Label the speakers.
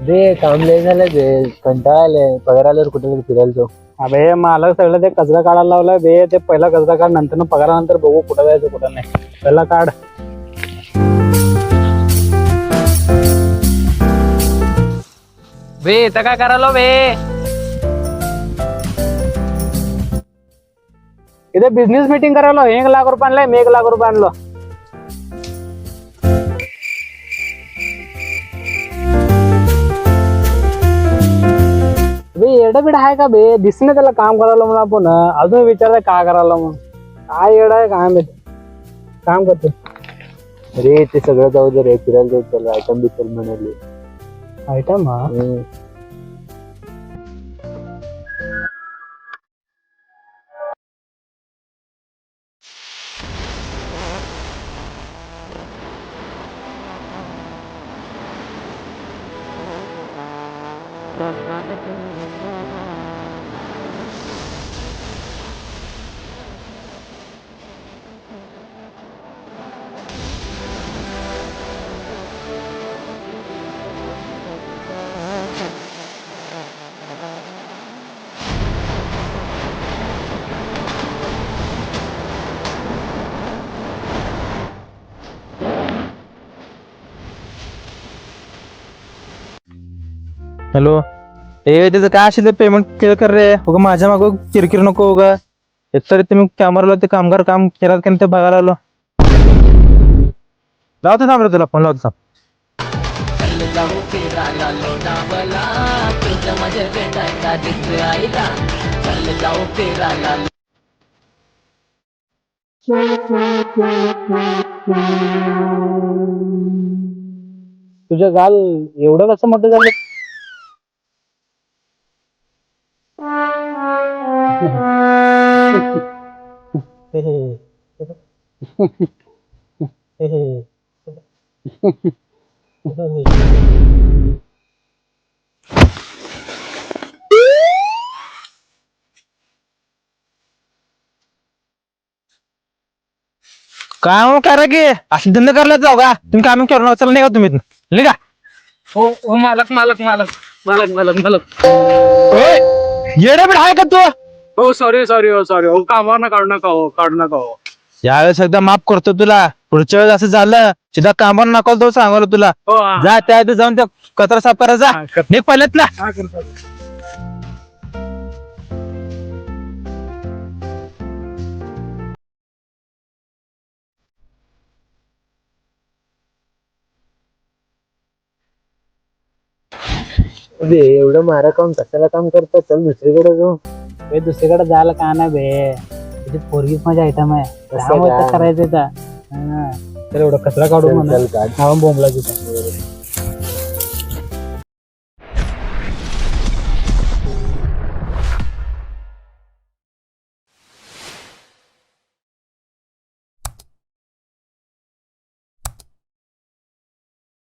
Speaker 1: बे काम लय झालं बे, कंटाळा आलाय. पगार आल्यावर कुठे फिरायला जाऊ.
Speaker 2: अबे मला सगळं ते कचरा काढायला लावलाय बे. ते पहिला कचरा काढ, नंतर पगारानंतर बघू कुठं जायचं कुठं नाही. पहिला काढ.
Speaker 3: बे इथं काय करायला बे?
Speaker 2: इथे बिझनेस मीटिंग करायला 1,00,000 आणलाय. मी 1,00,000 आणलो. बे येडा बिडा आहे का बे? दिसणे त्याला काम करायला म्हणून आपण अजून विचारताय काय करायला म्हणून. काय येडा आहे काय माहिती. काम करते
Speaker 1: अरे ते सगळं जाऊ दे रे, फिरायला जाऊ. चल आयटम बी चल म्हणाले.
Speaker 2: आयटम हा.
Speaker 4: हॅलो. ए त्याचं काय असेल पेमेंट केलं कर रे. उगा माझ्या मागं किरकिर नको उगा. तरी तुम्ही कॅमेराला ते कामगार काम केलं का ते बघायला आलो. लावतो थांब रे, तुला फोन लावतो थांब.
Speaker 2: तुझं गाल एवढं कसं मोठं झालं?
Speaker 4: काम करा की असं धंदा करायला जाऊ का तुम्ही? काम करू नका. चला नाही का तुम्ही नाही का?
Speaker 3: हो हो मालक मालक मालक मालक मालक मालक.
Speaker 4: येडा बिड आहे का तू?
Speaker 3: हो सॉरी सॉरी हो सॉरी हो. कामावर काढू नका हो, काढू नका हो.
Speaker 4: यावेळेस एकदा माफ करतो तुला. पुढच्या वेळेस असं झालं सीधा कामावर नका तो सांगलो तुला.
Speaker 3: हो हा.
Speaker 4: जा त्या आधी जाऊन त्या कचरा साफ करा जा.
Speaker 3: हा, कर.
Speaker 4: निघ पहिल्यात ना.
Speaker 3: हा, करतो.
Speaker 1: बे एवढं मारा काम कशाला काम करतात? चल दुसरीकडे जाऊ.
Speaker 2: बे दुसरीकडे जायला का नाही बे? तिथे पोरगीच माझी आयटम आहे.
Speaker 1: कसं
Speaker 2: त्यामुळे
Speaker 1: काय?
Speaker 2: तर करायचं का? हा. तर एवढं कचरा काढू
Speaker 1: चल
Speaker 2: म्हणून
Speaker 1: चल काढ.
Speaker 2: नाव बोंबला तिथे.